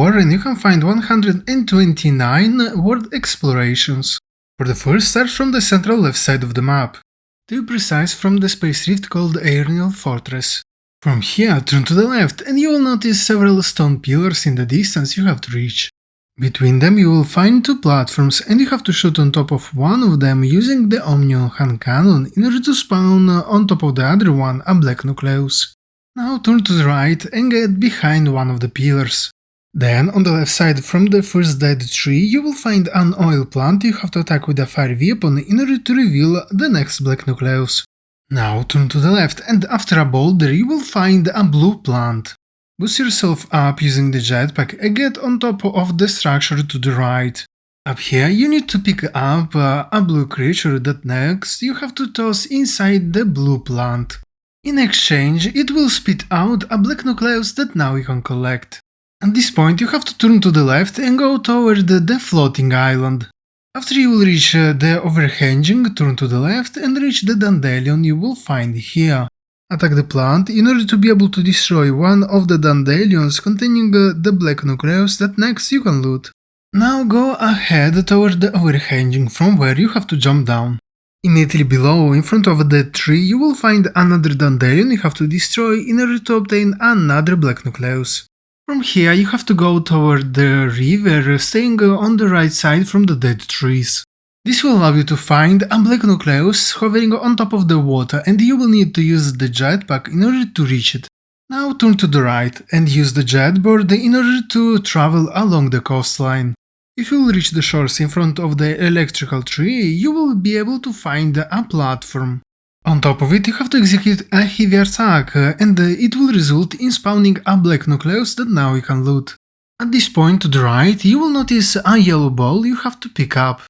tower and you can find 129 world explorations. For the first, start from the central left side of the map. To be precise, from the space rift called Aernil Fortress. From here, turn to the left and you will notice several stone pillars in the distance you have to reach. Between them you will find two platforms and you have to shoot on top of one of them using the Omnion hand cannon in order to spawn on top of the other one a black nucleus. Now turn to the right and get behind one of the pillars. Then on the left side from the first dead tree you will find an oil plant you have to attack with a fire weapon in order to reveal the next black nucleus. Now turn to the left and after a boulder you will find a blue plant. Boost yourself up using the jetpack and get on top of the structure to the right. Up here you need to pick up a blue creature that next you have to toss inside the blue plant. In exchange it will spit out a black nucleus that now you can collect. At this point you have to turn to the left and go toward the floating island. After you will reach the overhanging, turn to the left and reach the dandelion you will find here. Attack the plant in order to be able to destroy one of the dandelions containing the black nucleus that next you can loot. Now go ahead toward the overhanging from where you have to jump down. Immediately below, in front of the tree, you will find another dandelion you have to destroy in order to obtain another black nucleus. From here you have to go toward the river, staying on the right side from the dead trees. This will allow you to find a black nucleus hovering on top of the water and you will need to use the jetpack in order to reach it. Now turn to the right and use the jetboard in order to travel along the coastline. If you will reach the shores in front of the electrical tree, you will be able to find a platform. On top of it you have to execute a heavy attack and it will result in spawning a black nucleus that now you can loot. At this point to the right you will notice a yellow ball you have to pick up.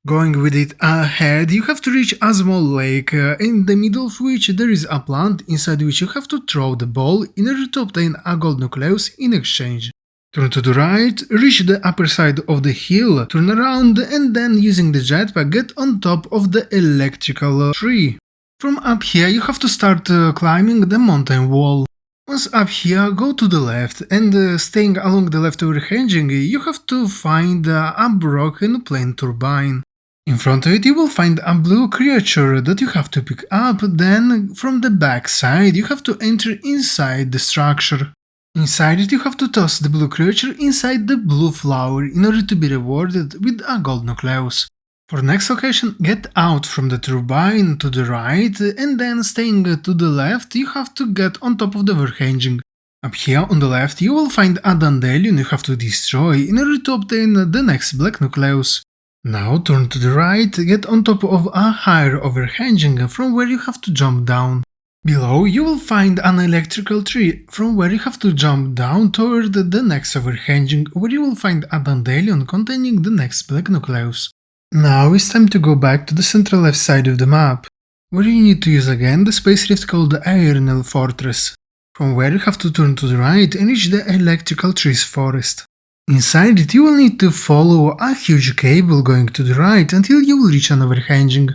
Going with it ahead, you have to reach a small lake, in the middle of which there is a plant inside which you have to throw the ball in order to obtain a gold nucleus in exchange. Turn to the right, reach the upper side of the hill, turn around and then using the jetpack get on top of the electrical tree. From up here you have to start climbing the mountain wall. Once up here, go to the left and staying along the left overhanging you have to find a broken plane turbine. In front of it you will find a blue creature that you have to pick up, then from the back side you have to enter inside the structure. Inside it you have to toss the blue creature inside the blue flower in order to be rewarded with a gold nucleus. For next location, get out from the turbine to the right and then staying to the left you have to get on top of the overhanging. Up here on the left you will find a dandelion you have to destroy in order to obtain the next black nucleus. Now turn to the right, get on top of a higher overhanging from where you have to jump down. Below you will find an electrical tree from where you have to jump down toward the next overhanging where you will find a dandelion containing the next black nucleus. Now it's time to go back to the central left side of the map, where you need to use again the space rift called the Aernil Fortress, from where you have to turn to the right and reach the electrical trees forest. Inside it you will need to follow a huge cable going to the right until you will reach an overhanging.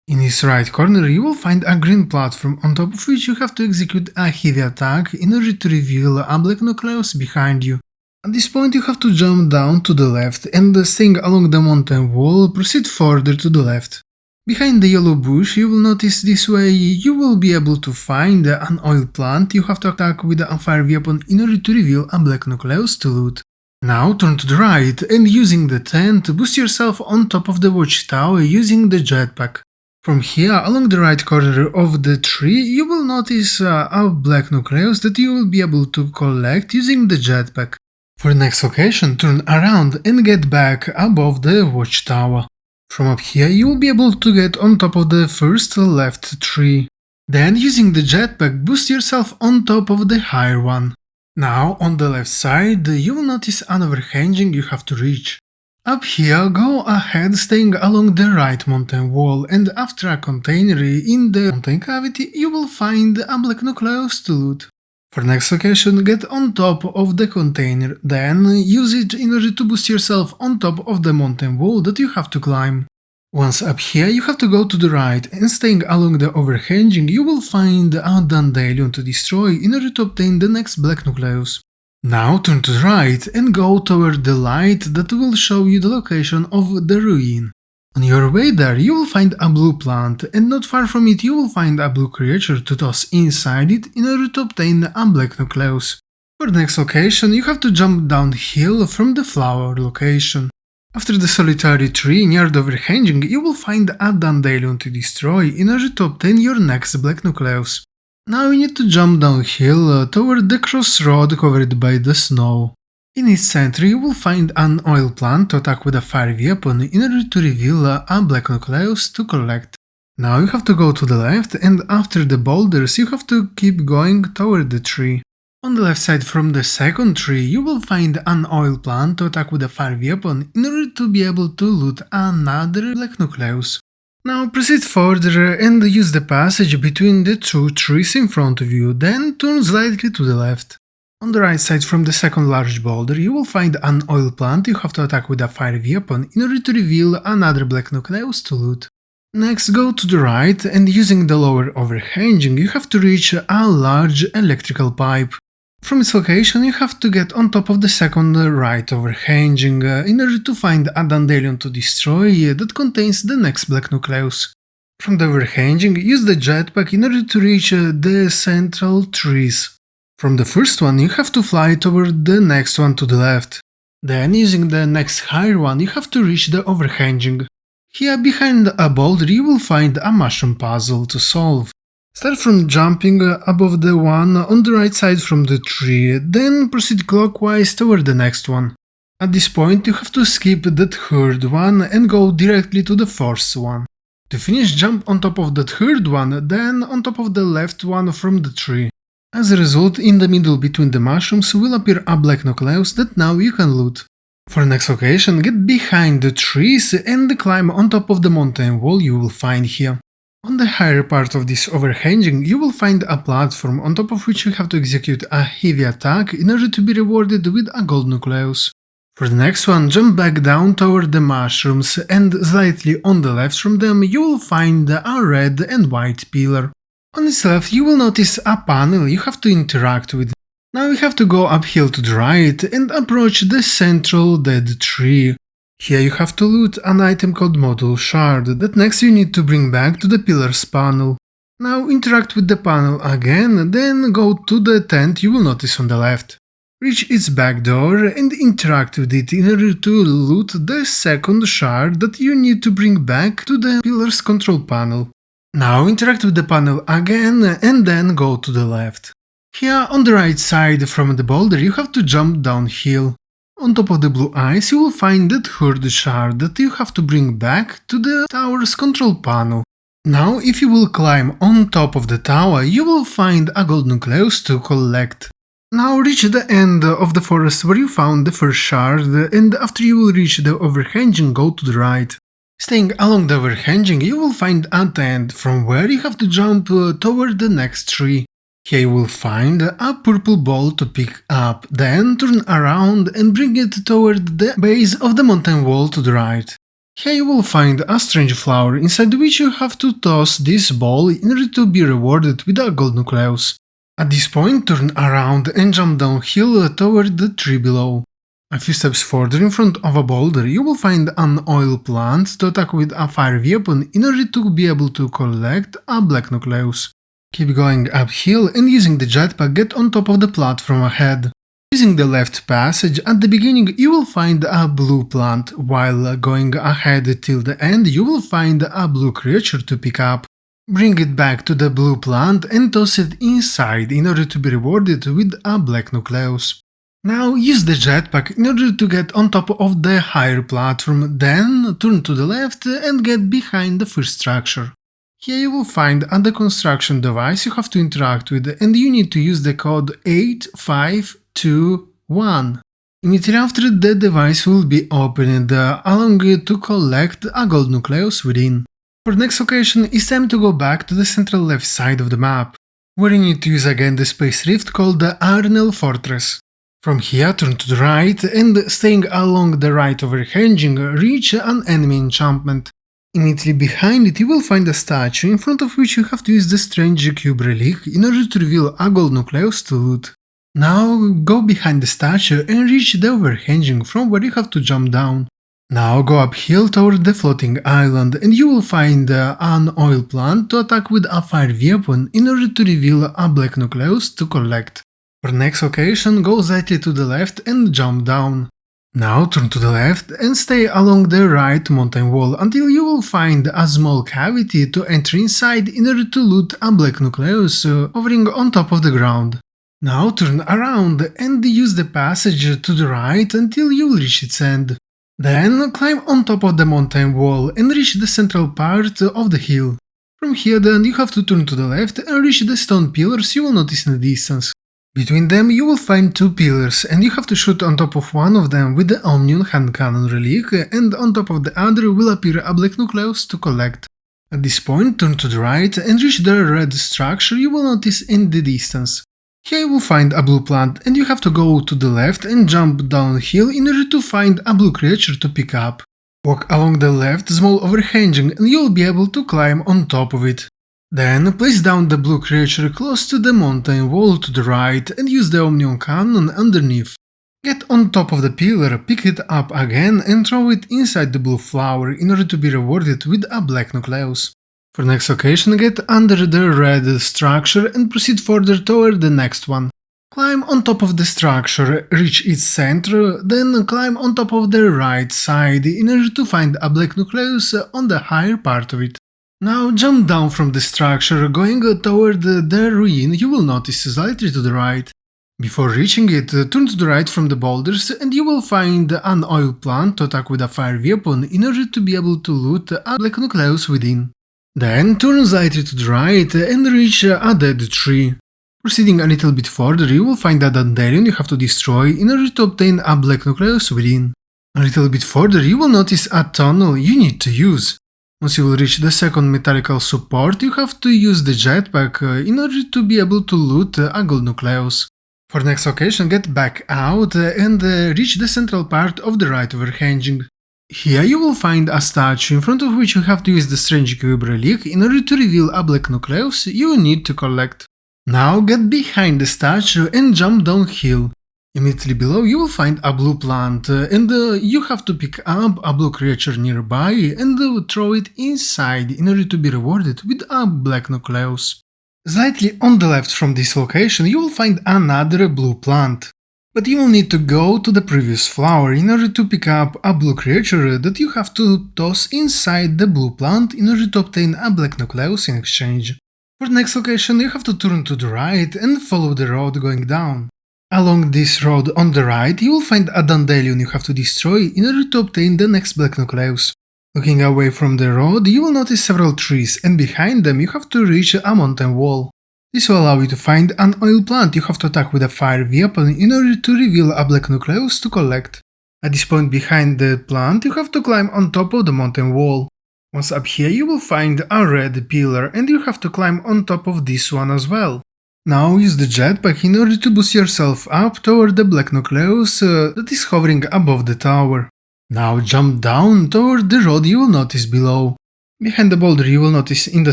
In its right corner you will find a green platform on top of which you have to execute a heavy attack in order to reveal a black nucleus behind you. At this point you have to jump down to the left and staying along the mountain wall proceed further to the left. Behind the yellow bush you will notice this way you will be able to find an oil plant you have to attack with a fire weapon in order to reveal a black nucleus to loot. Now turn to the right and using the tent boost yourself on top of the watchtower using the jetpack. From here along the right corner of the tree you will notice a black nucleus that you will be able to collect using the jetpack. For the next location turn around and get back above the watchtower. From up here you will be able to get on top of the first left tree. Then using the jetpack boost yourself on top of the higher one. Now on the left side you will notice an overhanging you have to reach. Up here go ahead staying along the right mountain wall and after a container in the mountain cavity you will find a black nucleus to loot. For next location get on top of the container, then use it in order to boost yourself on top of the mountain wall that you have to climb. Once up here you have to go to the right and staying along the overhanging you will find a dandelion to destroy in order to obtain the next black nucleus. Now turn to the right and go toward the light that will show you the location of the ruin. On your way there you will find a blue plant, and not far from it you will find a blue creature to toss inside it in order to obtain a black nucleus. For the next location you have to jump downhill from the flower location. After the solitary tree near the overhanging you will find a dandelion to destroy in order to obtain your next black nucleus. Now you need to jump downhill toward the crossroad covered by the snow. In its center you will find an oil plant to attack with a fire weapon in order to reveal a black nucleus to collect. Now you have to go to the left, and after the boulders you have to keep going toward the tree. On the left side from the second tree you will find an oil plant to attack with a fire weapon in order to be able to loot another black nucleus. Now proceed further and use the passage between the two trees in front of you, then turn slightly to the left. On the right side from the second large boulder you will find an oil plant you have to attack with a fire weapon in order to reveal another black nucleus to loot. Next go to the right, and using the lower overhanging you have to reach a large electrical pipe. From its location you have to get on top of the second right overhanging in order to find a dandelion to destroy that contains the next black nucleus. From the overhanging use the jetpack in order to reach the central trees. From the first one you have to fly toward the next one to the left. Then using the next higher one you have to reach the overhanging. Here behind a boulder you will find a mushroom puzzle to solve. Start from jumping above the one on the right side from the tree, then proceed clockwise toward the next one. At this point you have to skip the third one and go directly to the first one. To finish jump on top of the third one, then on top of the left one from the tree. As a result, in the middle between the mushrooms will appear a black nucleus that now you can loot. For the next location, get behind the trees and climb on top of the mountain wall you will find here. On the higher part of this overhanging you will find a platform on top of which you have to execute a heavy attack in order to be rewarded with a gold nucleus. For the next one, jump back down toward the mushrooms, and slightly on the left from them you will find a red and white pillar. On its left you will notice a panel you have to interact with. Now you have to go uphill to the right and approach the central dead tree. Here you have to loot an item called Module Shard that next you need to bring back to the pillars panel. Now interact with the panel again, then go to the tent you will notice on the left. Reach its back door and interact with it in order to loot the second shard that you need to bring back to the pillars control panel. Now interact with the panel again and then go to the left. Here on the right side from the boulder you have to jump downhill. On top of the blue ice you will find the third shard that you have to bring back to the tower's control panel. Now if you will climb on top of the tower you will find a gold nucleus to collect. Now reach the end of the forest where you found the first shard, and after you will reach the overhanging go to the right. Staying along the overhanging you will find a tent from where you have to jump toward the next tree. Here you will find a purple ball to pick up, then turn around and bring it toward the base of the mountain wall to the right. Here you will find a strange flower inside which you have to toss this ball in order to be rewarded with a gold nucleus. At this point turn around and jump downhill toward the tree below. A few steps further in front of a boulder you will find an oil plant to attack with a fire weapon in order to be able to collect a black nucleus. Keep going uphill and using the jetpack get on top of the platform ahead. Using the left passage at the beginning you will find a blue plant, while going ahead till the end you will find a blue creature to pick up. Bring it back to the blue plant and toss it inside in order to be rewarded with a black nucleus. Now use the jetpack in order to get on top of the higher platform, then turn to the left and get behind the first structure. Here you will find a deconstruction device you have to interact with, and you need to use the code 8521. Immediately after the device will be opened, allowing you to collect a gold nucleus within. For the next location it's time to go back to the central left side of the map, where you need to use again the space rift called the Arenal Fortress. From here turn to the right and staying along the right overhanging reach an enemy enchantment. Immediately behind it you will find a statue in front of which you have to use the strange cube relic in order to reveal a gold nucleus to loot. Now go behind the statue and reach the overhanging from where you have to jump down. Now go uphill toward the floating island and you will find an oil plant to attack with a fire weapon in order to reveal a black nucleus to collect. For next location, go slightly to the left and jump down. Now turn to the left and stay along the right mountain wall until you will find a small cavity to enter inside in order to loot a black nucleus hovering on top of the ground. Now turn around and use the passage to the right until you will reach its end. Then climb on top of the mountain wall and reach the central part of the hill. From here then you have to turn to the left and reach the stone pillars you will notice in the distance. Between them you will find two pillars and you have to shoot on top of one of them with the Omnium hand cannon relic and on top of the other will appear a black nucleus to collect. At this point turn to the right and reach the red structure you will notice in the distance. Here you will find a blue plant and you have to go to the left and jump downhill in order to find a blue creature to pick up. Walk along the left small overhanging and you will be able to climb on top of it. Then place down the blue creature close to the mountain wall to the right and use the Omnium cannon underneath. Get on top of the pillar, pick it up again and throw it inside the blue flower in order to be rewarded with a black nucleus. For next location, get under the red structure and proceed further toward the next one. Climb on top of the structure, reach its center, then climb on top of the right side in order to find a black nucleus on the higher part of it. Now jump down from the structure, going toward the ruin you will notice slightly to the right. Before reaching it, turn to the right from the boulders and you will find an oil plant to attack with a fire weapon in order to be able to loot a black nucleus within. Then turn slightly to the right and reach a dead tree. Proceeding a little bit further, you will find a dandelion you have to destroy in order to obtain a black nucleus within. A little bit further, you will notice a tunnel you need to use. Once you will reach the second metallical support, you have to use the jetpack in order to be able to loot a gold nucleus. For next location, get back out and reach the central part of the right overhanging. Here you will find a statue in front of which you have to use the strange cube relic in order to reveal a black nucleus you will need to collect. Now get behind the statue and jump downhill. Immediately below you will find a blue plant and you have to pick up a blue creature nearby and throw it inside in order to be rewarded with a black nucleus. Slightly on the left from this location you will find another blue plant. But you will need to go to the previous flower in order to pick up a blue creature that you have to toss inside the blue plant in order to obtain a black nucleus in exchange. For the next location you have to turn to the right and follow the road going down. Along this road on the right you will find a dandelion you have to destroy in order to obtain the next black nucleus. Looking away from the road you will notice several trees and behind them you have to reach a mountain wall. This will allow you to find an oil plant you have to attack with a fire weapon in order to reveal a black nucleus to collect. At this point behind the plant you have to climb on top of the mountain wall. Once up here you will find a red pillar and you have to climb on top of this one as well. Now use the jetpack in order to boost yourself up toward the black nucleus that is hovering above the tower. Now jump down toward the road you will notice below. Behind the boulder you will notice in the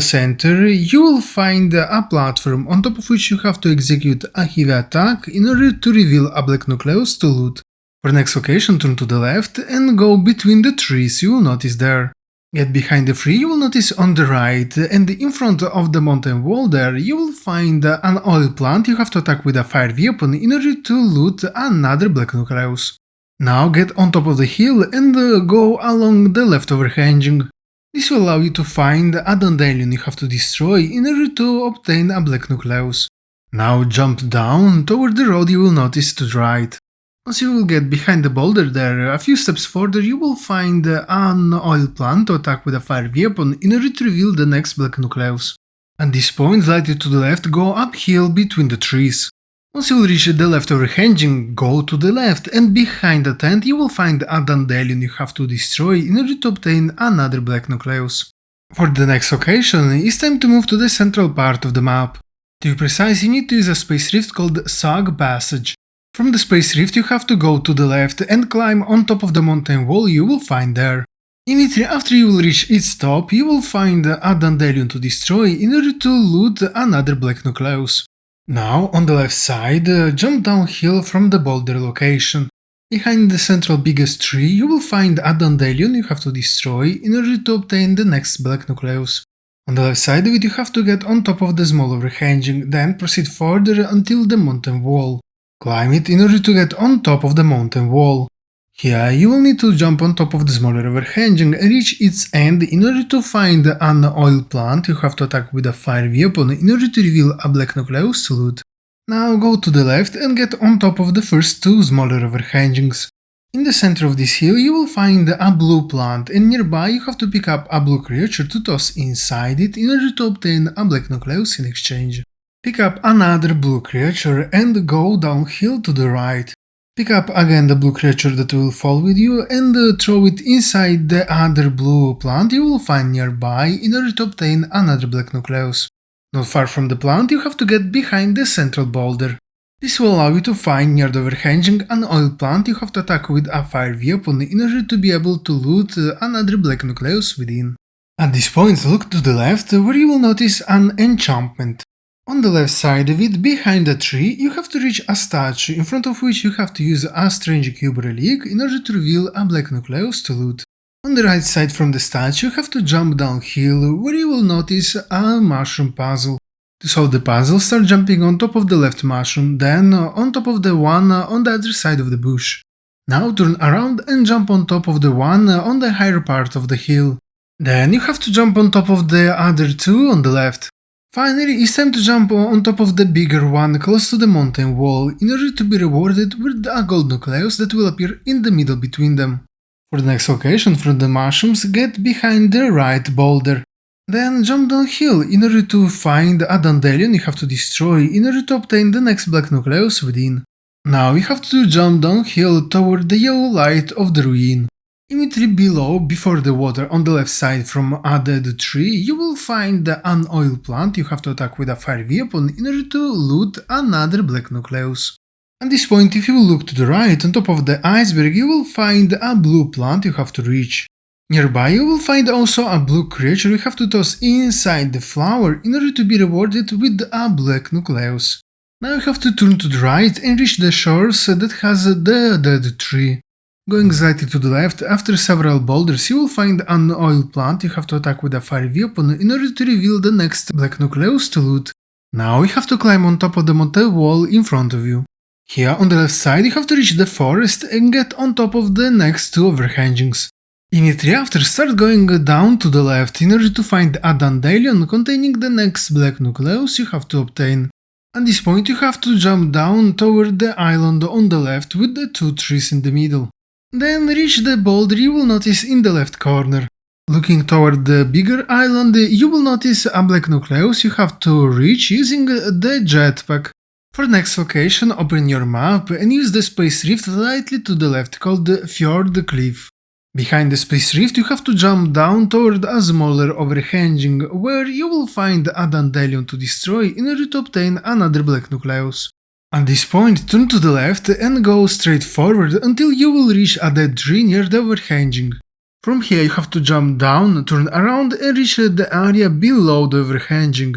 center you will find a platform on top of which you have to execute a heavy attack in order to reveal a black nucleus to loot. For next location turn to the left and go between the trees you will notice there. Get behind the tree you will notice on the right and in front of the mountain wall there you will find an oil plant you have to attack with a fire weapon in order to loot another black nucleus. Now get on top of the hill and go along the left overhanging. This will allow you to find a dandelion you have to destroy in order to obtain a black nucleus. Now jump down toward the road you will notice to the right. Once you will get behind the boulder there, a few steps further you will find an oil plant to attack with a fire weapon in order to reveal the next black nucleus. At this point, slightly to the left, go uphill between the trees. Once you will reach the left overhanging, go to the left and behind the tent you will find a dandelion you have to destroy in order to obtain another black nucleus. For the next location, it's time to move to the central part of the map. To be precise, you need to use a space rift called Sag Passage. From the space rift you have to go to the left and climb on top of the mountain wall you will find there. Immediately after you will reach its top, you will find a dandelion to destroy in order to loot another black nucleus. Now, on the left side, jump downhill from the boulder location. Behind the central biggest tree, you will find a dandelion you have to destroy in order to obtain the next black nucleus. On the left side of it, you have to get on top of the small overhanging, then proceed further until the mountain wall. Climb it in order to get on top of the mountain wall. Here, you will need to jump on top of the smaller overhanging and reach its end in order to find an oil plant you have to attack with a fire weapon in order to reveal a black nucleus to loot. Now go to the left and get on top of the first two smaller overhangings. In the center of this hill you will find a blue plant, and nearby you have to pick up a blue creature to toss inside it in order to obtain a black nucleus in exchange. Pick up another blue creature and go downhill to the right. Pick up again the blue creature that will fall with you and throw it inside the other blue plant you will find nearby in order to obtain another black nucleus. Not far from the plant you have to get behind the central boulder. This will allow you to find near the overhanging an oil plant you have to attack with a fire weapon in order to be able to loot another black nucleus within. At this point look to the left where you will notice an enchantment. On the left side of it, behind a tree, you have to reach a statue in front of which you have to use a strange cube relic in order to reveal a black nucleus to loot. On the right side from the statue, you have to jump downhill where you will notice a mushroom puzzle. To solve the puzzle, start jumping on top of the left mushroom, then on top of the one on the other side of the bush. Now turn around and jump on top of the one on the higher part of the hill. Then you have to jump on top of the other two on the left. Finally, it's time to jump on top of the bigger one close to the mountain wall in order to be rewarded with a gold nucleus that will appear in the middle between them. For the next location from the mushrooms, get behind the right boulder. Then jump downhill in order to find a dandelion you have to destroy in order to obtain the next black nucleus within. Now you have to jump downhill toward the yellow light of the ruin. Immediately below, before the water on the left side from a dead tree, you will find an oil plant you have to attack with a fire weapon in order to loot another black nucleus. At this point, if you look to the right, on top of the iceberg, you will find a blue plant you have to reach. Nearby, you will find also a blue creature you have to toss inside the flower in order to be rewarded with a black nucleus. Now you have to turn to the right and reach the shores that has the dead tree. Going slightly to the left, after several boulders, you will find an oil plant you have to attack with a fire weapon in order to reveal the next black nucleus to loot. Now you have to climb on top of the mountain wall in front of you. Here on the left side you have to reach the forest and get on top of the next two overhangings. Immediately after, start going down to the left in order to find a dandelion containing the next black nucleus you have to obtain. At this point you have to jump down toward the island on the left with the two trees in the middle. Then reach the boulder you will notice in the left corner. Looking toward the bigger island, you will notice a black nucleus you have to reach using the jetpack. For the next location, open your map and use the space rift slightly to the left called the Fjord Cliff. Behind the space rift you have to jump down toward a smaller overhanging where you will find a dandelion to destroy in order to obtain another black nucleus. At this point, turn to the left and go straight forward until you will reach a dead tree near the overhanging. From here you have to jump down, turn around and reach the area below the overhanging.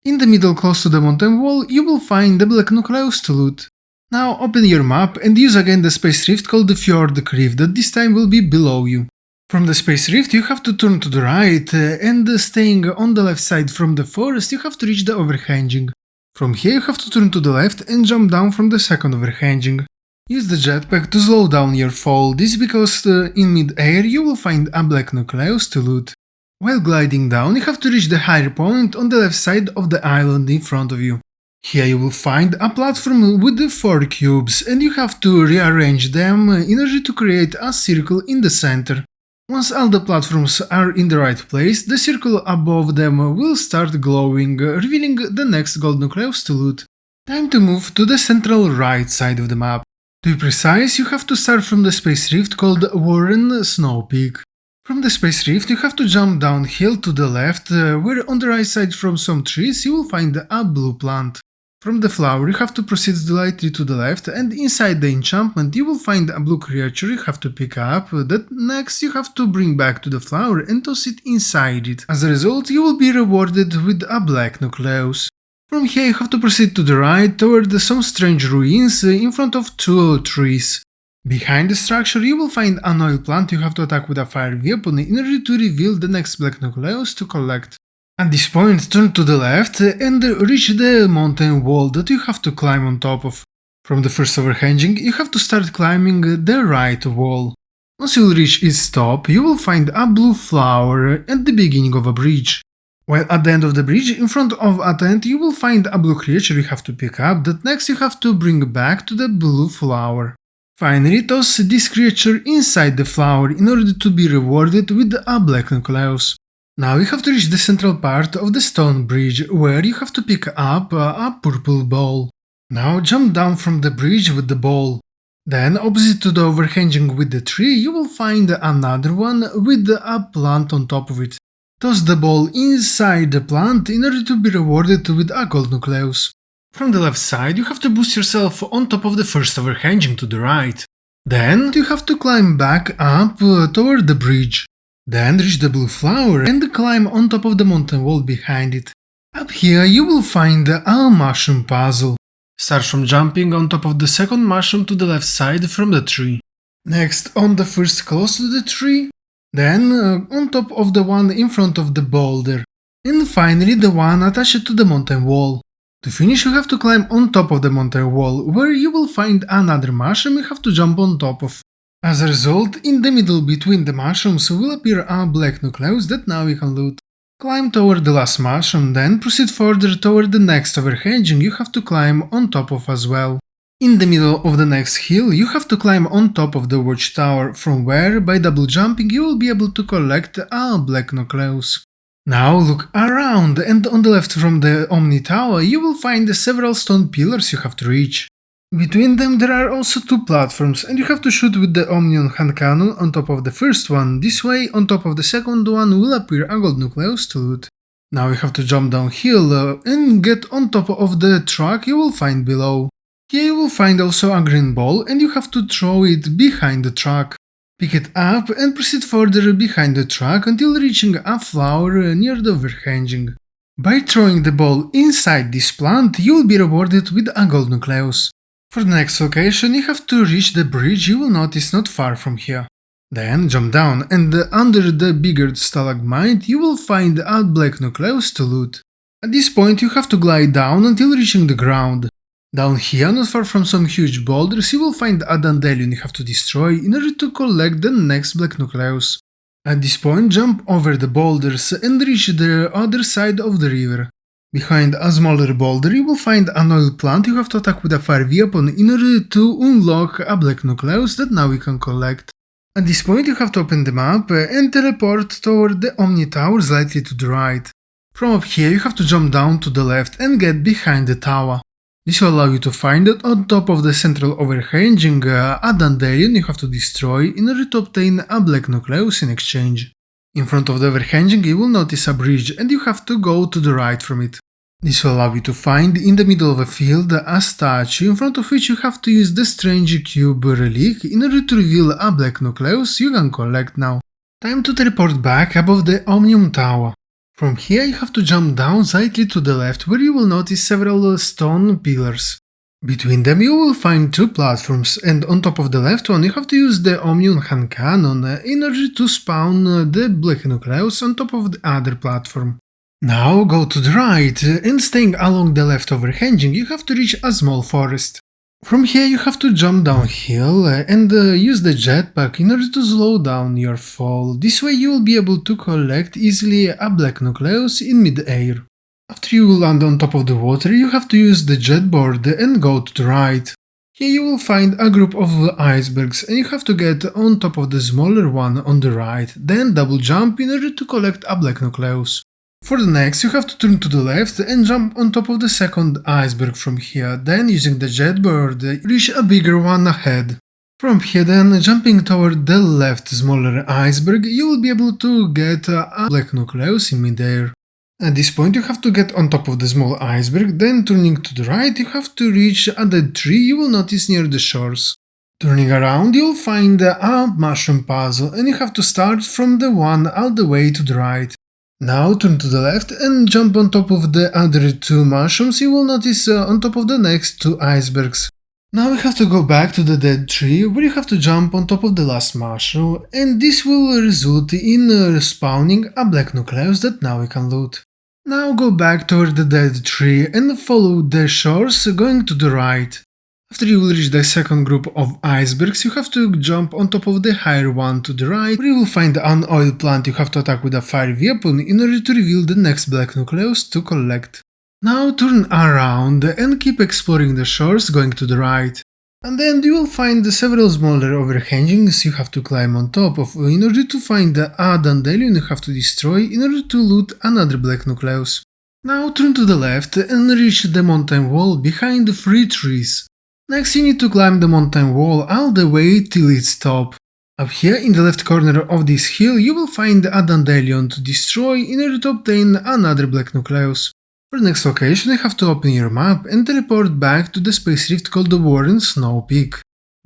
In the middle close to the mountain wall you will find the black nucleus to loot. Now open your map and use again the space rift called the Fjord Cliff that this time will be below you. From the space rift you have to turn to the right and staying on the left side from the forest you have to reach the overhanging. From here you have to turn to the left and jump down from the second overhanging. Use the jetpack to slow down your fall, this because in mid-air you will find a black nucleus to loot. While gliding down you have to reach the higher point on the left side of the island in front of you. Here you will find a platform with the 4 cubes and you have to rearrange them in order to create a circle in the center. Once all the platforms are in the right place, the circle above them will start glowing, revealing the next gold nucleus to loot. Time to move to the central right side of the map. To be precise, you have to start from the space rift called Warren Snow Peak. From the space rift you have to jump downhill to the left, where on the right side from some trees you will find a blue plant. From the flower you have to proceed slightly to the left and inside the enchantment you will find a blue creature you have to pick up that next you have to bring back to the flower and toss it inside it. As a result you will be rewarded with a black nucleus. From here you have to proceed to the right toward some strange ruins in front of two trees. Behind the structure you will find an oil plant you have to attack with a fire weapon in order to reveal the next black nucleus to collect. At this point turn to the left and reach the mountain wall that you have to climb on top of. From the first overhanging you have to start climbing the right wall. Once you reach its top you will find a blue flower at the beginning of a bridge. While at the end of the bridge, in front of a tent, you will find a blue creature you have to pick up that next you have to bring back to the blue flower. Finally, toss this creature inside the flower in order to be rewarded with a black nucleus. Now you have to reach the central part of the stone bridge, where you have to pick up a purple ball. Now jump down from the bridge with the ball. Then, opposite to the overhanging with the tree, you will find another one with a plant on top of it. Toss the ball inside the plant in order to be rewarded with a gold nucleus. From the left side you have to boost yourself on top of the first overhanging to the right. Then you have to climb back up toward the bridge. Then reach the blue flower and climb on top of the mountain wall behind it. Up here you will find a mushroom puzzle. Start from jumping on top of the second mushroom to the left side from the tree. Next on the first close to the tree. Then on top of the one in front of the boulder. And finally the one attached to the mountain wall. To finish you have to climb on top of the mountain wall, where you will find another mushroom you have to jump on top of. As a result, in the middle between the mushrooms will appear a black nucleus that now you can loot. Climb toward the last mushroom, then proceed further toward the next overhanging you have to climb on top of as well. In the middle of the next hill, you have to climb on top of the watchtower, from where, by double jumping, you will be able to collect a black nucleus. Now look around, and on the left from the Omni Tower, you will find several stone pillars you have to reach. Between them there are also two platforms, and you have to shoot with the Omnium hand cannon on top of the first one. This way, on top of the second one will appear a gold nucleus to loot. Now you have to jump downhill and get on top of the truck you will find below. Here you will find also a green ball and you have to throw it behind the truck. Pick it up and proceed further behind the truck until reaching a flower near the overhanging. By throwing the ball inside this plant, you will be rewarded with a gold nucleus. For the next location, you have to reach the bridge you will notice not far from here. Then jump down and under the bigger stalagmite you will find a black nucleus to loot. At this point you have to glide down until reaching the ground. Down here, not far from some huge boulders, you will find a dandelion you have to destroy in order to collect the next black nucleus. At this point, jump over the boulders and reach the other side of the river. Behind a smaller boulder, you will find an oil plant you have to attack with a fire weapon in order to unlock a black nucleus that now you can collect. At this point, you have to open the map and teleport toward the Omni Tower slightly to the right. From up here, you have to jump down to the left and get behind the tower. This will allow you to find it on top of the central overhanging a dandelion you have to destroy in order to obtain a black nucleus in exchange. In front of the overhanging you will notice a bridge and you have to go to the right from it. This will allow you to find in the middle of a field a statue in front of which you have to use the strange cube relic in order to reveal a black nucleus you can collect now. Time to teleport back above the Omnium Tower. From here you have to jump down slightly to the left where you will notice several stone pillars. Between them you will find two platforms and on top of the left one you have to use the Omnium hand cannon in order to spawn the black nucleus on top of the other platform. Now go to the right and staying along the left overhanging you have to reach a small forest. From here you have to jump downhill and use the jetpack in order to slow down your fall. This way you will be able to collect easily a black nucleus in mid-air. After you land on top of the water you have to use the jetboard and go to the right. Here you will find a group of icebergs and you have to get on top of the smaller one on the right, then double jump in order to collect a black nucleus. For the next, you have to turn to the left and jump on top of the second iceberg from here, then using the jetbird, reach a bigger one ahead. From here then, jumping toward the left smaller iceberg, you will be able to get a black nucleus in midair. At this point you have to get on top of the small iceberg, then turning to the right you have to reach a dead tree you will notice near the shores. Turning around you will find a mushroom puzzle and you have to start from the one all the way to the right. Now turn to the left and jump on top of the other two mushrooms you will notice on top of the next two icebergs. Now we have to go back to the dead tree where you have to jump on top of the last mushroom, and this will result in spawning a black nucleus that now we can loot. Now go back toward the dead tree and follow the shores going to the right. After you will reach the second group of icebergs, you have to jump on top of the higher one to the right, where you will find an oil plant you have to attack with a fire weapon in order to reveal the next black nucleus to collect. Now turn around and keep exploring the shores going to the right. And then you will find several smaller overhangings you have to climb on top of in order to find a dandelion you have to destroy in order to loot another black nucleus. Now turn to the left and reach the mountain wall behind the 3 trees. Next you need to climb the mountain wall all the way till its top. Up here in the left corner of this hill you will find a dandelion to destroy in order to obtain another black nucleus. For the next location you have to open your map and teleport back to the space rift called the Warren Snow Peak.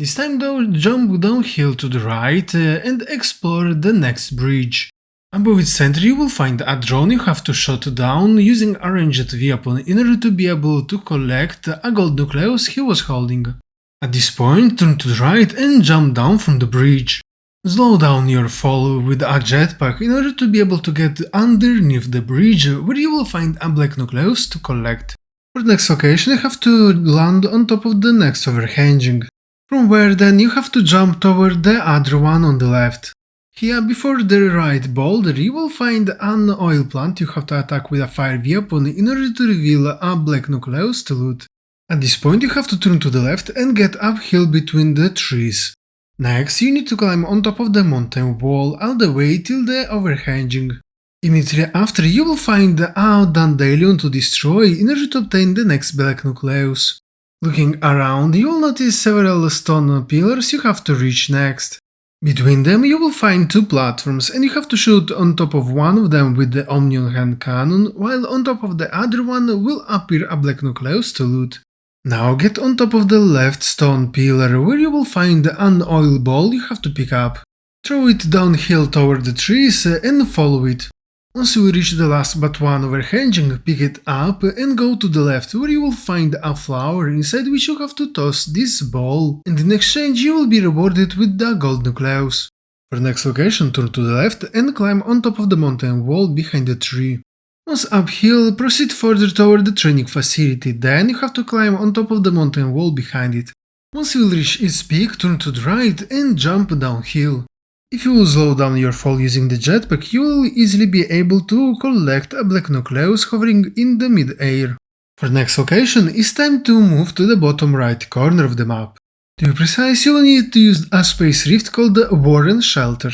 This time though jump downhill to the right and explore the next bridge. Above its center you will find a drone you have to shoot down using a ranged weapon in order to be able to collect a gold nucleus he was holding. At this point turn to the right and jump down from the bridge. Slow down your fall with a jetpack in order to be able to get underneath the bridge where you will find a black nucleus to collect. For the next location you have to land on top of the next overhanging, from where then you have to jump toward the other one on the left. Here before the right boulder you will find an oil plant you have to attack with a fire weapon in order to reveal a black nucleus to loot. At this point you have to turn to the left and get uphill between the trees. Next, you need to climb on top of the mountain wall all the way till the overhanging. Immediately after, you will find a dandelion to destroy in order to obtain the next black nucleus. Looking around, you will notice several stone pillars you have to reach next. Between them, you will find 2 platforms, and you have to shoot on top of one of them with the Omnium hand cannon, while on top of the other one will appear a black nucleus to loot. Now get on top of the left stone pillar where you will find an oil ball you have to pick up. Throw it downhill toward the trees and follow it. Once you reach the last but one overhanging, pick it up and go to the left where you will find a flower inside which you have to toss this ball, and in exchange you will be rewarded with the gold nucleus. For the next location turn to the left and climb on top of the mountain wall behind the tree. Once uphill, proceed further toward the training facility, then you have to climb on top of the mountain wall behind it. Once you will reach its peak, turn to the right and jump downhill. If you will slow down your fall using the jetpack, you will easily be able to collect a black nucleus hovering in the mid-air. For the next location, it's time to move to the bottom right corner of the map. To be precise, you will need to use a space rift called the Warren Shelter.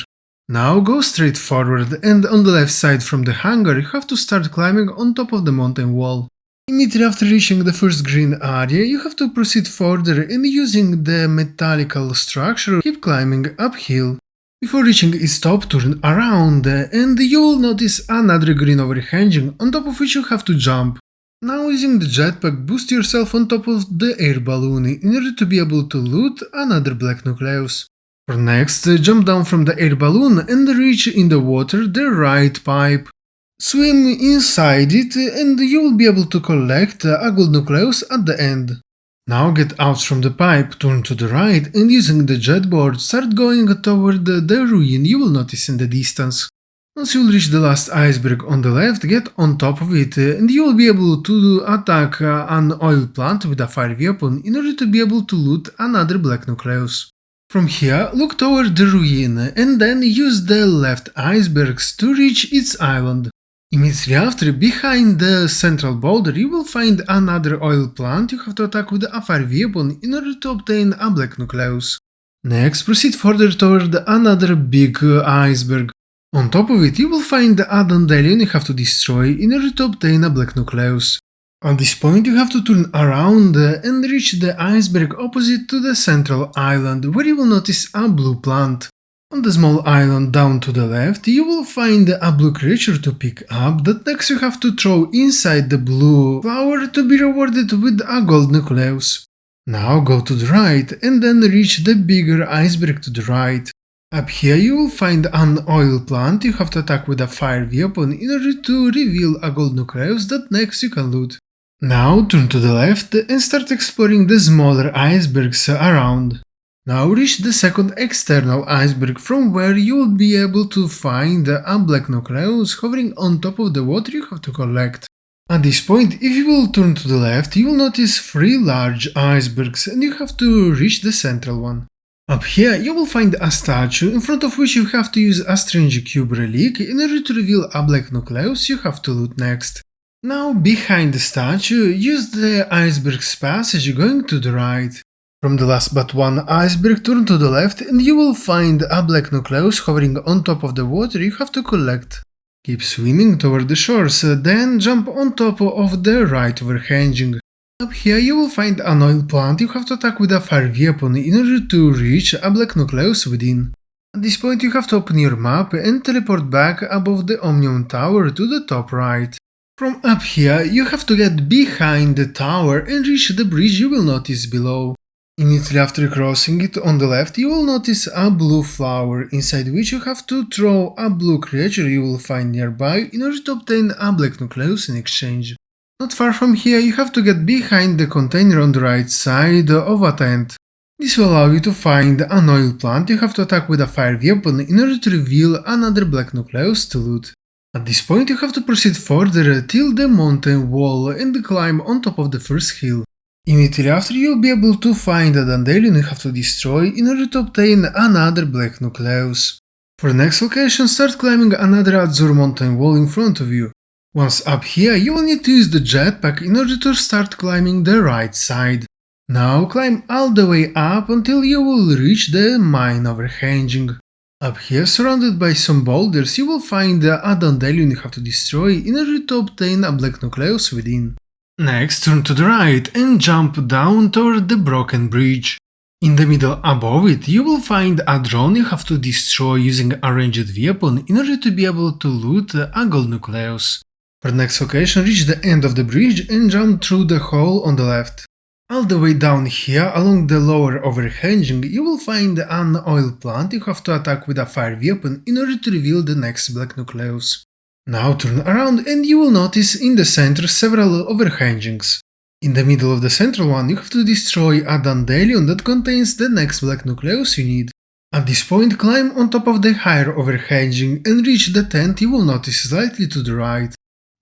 Now go straight forward, and on the left side from the hangar you have to start climbing on top of the mountain wall. Immediately after reaching the first green area, you have to proceed further and using the metallical structure keep climbing uphill. Before reaching its top, turn around and you will notice another green overhanging on top of which you have to jump. Now using the jetpack, boost yourself on top of the air balloon in order to be able to loot another black nucleus. For next, jump down from the air balloon and reach in the water the right pipe. Swim inside it and you will be able to collect a gold nucleus at the end. Now get out from the pipe, turn to the right and using the jetboard start going toward the ruin you will notice in the distance. Once you will reach the last iceberg on the left, get on top of it and you will be able to attack an oil plant with a fire weapon in order to be able to loot another black nucleus. From here, look toward the ruin and then use the left icebergs to reach its island. Immediately after, behind the central boulder, you will find another oil plant you have to attack with a fire weapon in order to obtain a black nucleus. Next, proceed further toward another big iceberg. On top of it, you will find a dandelion you have to destroy in order to obtain a black nucleus. At this point you have to turn around and reach the iceberg opposite to the central island where you will notice a blue plant. On the small island down to the left you will find a blue creature to pick up that next you have to throw inside the blue flower to be rewarded with a gold nucleus. Now go to the right and then reach the bigger iceberg to the right. Up here you will find an oil plant you have to attack with a fire weapon in order to reveal a gold nucleus that next you can loot. Now turn to the left and start exploring the smaller icebergs around. Now reach the second external iceberg from where you will be able to find a black nucleus hovering on top of the water you have to collect. At this point, if you will turn to the left, you will notice 3 large icebergs and you have to reach the central one. Up here, you will find a statue in front of which you have to use a strange cube relic in order to reveal a black nucleus you have to loot next. Now, behind the statue, use the iceberg's passage going to the right. From the last but one iceberg, turn to the left and you will find a black nucleus hovering on top of the water you have to collect. Keep swimming toward the shores, then jump on top of the right overhanging. Up here you will find an oil plant you have to attack with a fire weapon in order to reach a black nucleus within. At this point you have to open your map and teleport back above the Omnium Tower to the top right. From up here you have to get behind the tower and reach the bridge you will notice below. Immediately after crossing it on the left you will notice a blue flower inside which you have to throw a blue creature you will find nearby in order to obtain a black nucleus in exchange. Not far from here you have to get behind the container on the right side of a tent. This will allow you to find an oil plant you have to attack with a fire weapon in order to reveal another black nucleus to loot. At this point you have to proceed further till the mountain wall and climb on top of the first hill. Immediately after you will be able to find a dandelion you have to destroy in order to obtain another black nucleus. For the next location, start climbing another Azure mountain wall in front of you. Once up here, you will need to use the jetpack in order to start climbing the right side. Now climb all the way up until you will reach the mine overhanging. Up here, surrounded by some boulders, you will find a dandelion you have to destroy in order to obtain a black nucleus within. Next, turn to the right and jump down toward the broken bridge. In the middle above it, you will find a drone you have to destroy using a ranged weapon in order to be able to loot a gold nucleus. For the next location, reach the end of the bridge and jump through the hole on the left. All the way down here, along the lower overhanging, you will find an oil plant you have to attack with a fire weapon in order to reveal the next black nucleus. Now turn around and you will notice in the center several overhangings. In the middle of the central one, you have to destroy a dandelion that contains the next black nucleus you need. At this point, climb on top of the higher overhanging and reach the tent you will notice slightly to the right.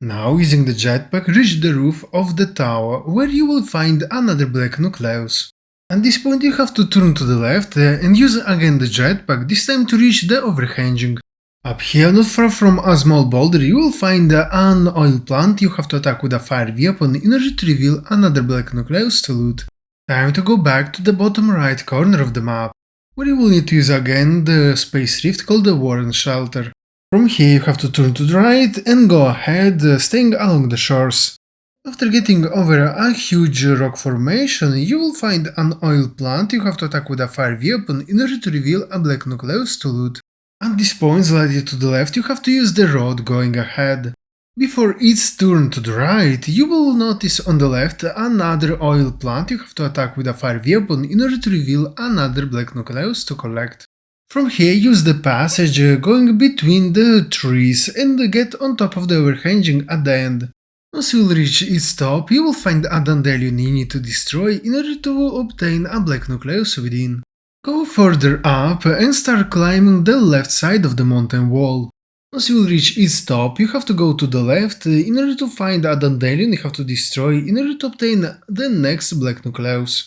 Now, using the jetpack, reach the roof of the tower, where you will find another black nucleus. At this point you have to turn to the left and use again the jetpack, this time to reach the overhanging. Up here, not far from a small boulder, you will find an oil plant you have to attack with a fire weapon in order to reveal another black nucleus to loot. Time to go back to the bottom right corner of the map, where you will need to use again the space rift called the Warren Shelter. From here you have to turn to the right and go ahead, staying along the shores. After getting over a huge rock formation, you will find an oil plant you have to attack with a fire weapon in order to reveal a black nucleus to loot. At this point, slightly to the left, you have to use the road going ahead. Before its turn to the right, you will notice on the left another oil plant you have to attack with a fire weapon in order to reveal another black nucleus to collect. From here, use the passage going between the trees and get on top of the overhanging at the end. Once you will reach its top, you will find a dandelion you need to destroy in order to obtain a black nucleus within. Go further up and start climbing the left side of the mountain wall. Once you will reach its top, you have to go to the left in order to find a dandelion you have to destroy in order to obtain the next black nucleus.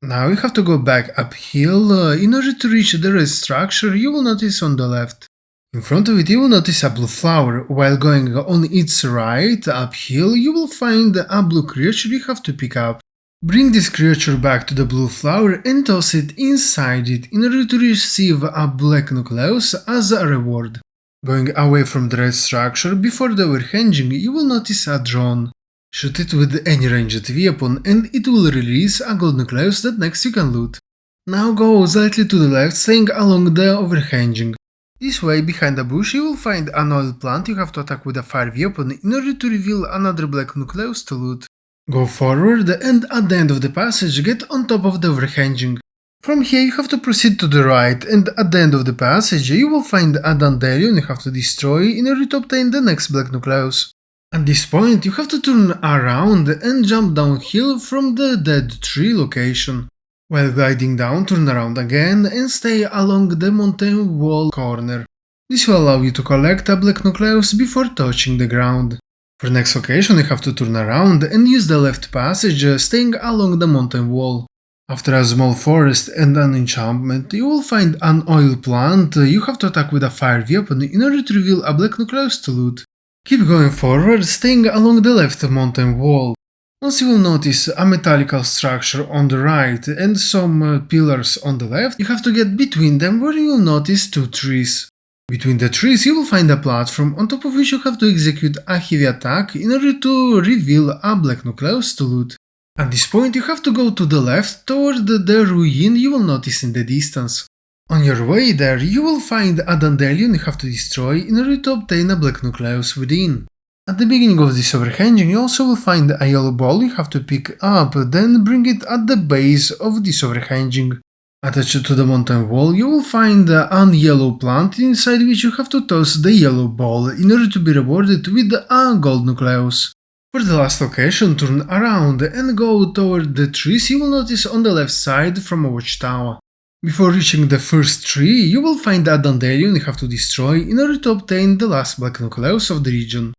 Now you have to go back uphill in order to reach the red structure you will notice on the left. In front of it you will notice a blue flower. While going on its right uphill you will find a blue creature you have to pick up. Bring this creature back to the blue flower and toss it inside it in order to receive a black nucleus as a reward. Going away from the red structure, before the overhanging you will notice a drone. Shoot it with any ranged weapon and it will release a gold nucleus that next you can loot. Now go slightly to the left, staying along the overhanging. This way, behind a bush, you will find an oil plant you have to attack with a fire weapon in order to reveal another black nucleus to loot. Go forward and at the end of the passage get on top of the overhanging. From here you have to proceed to the right, and at the end of the passage you will find a dandelion you have to destroy in order to obtain the next black nucleus. At this point you have to turn around and jump downhill from the dead tree location. While gliding down, turn around again and stay along the mountain wall corner. This will allow you to collect a black nucleus before touching the ground. For next location you have to turn around and use the left passage, staying along the mountain wall. After a small forest and an enchantment, you will find an oil plant you have to attack with a fire weapon in order to reveal a black nucleus to loot. Keep going forward, staying along the left mountain wall. Once you will notice a metallical structure on the right and some pillars on the left, you have to get between them where you will notice two trees. Between the trees you will find a platform on top of which you have to execute a heavy attack in order to reveal a black nucleus to loot. At this point you have to go to the left toward the ruin you will notice in the distance. On your way there you will find a dandelion you have to destroy in order to obtain a black nucleus within. At the beginning of this overhanging you also will find a yellow ball you have to pick up, then bring it at the base of this overhanging. Attached to the mountain wall you will find a yellow plant inside which you have to toss the yellow ball in order to be rewarded with a gold nucleus. For the last location, turn around and go toward the trees you will notice on the left side from a watchtower. Before reaching the first tree, you will find a dandelion you have to destroy in order to obtain the last black nucleus of the region.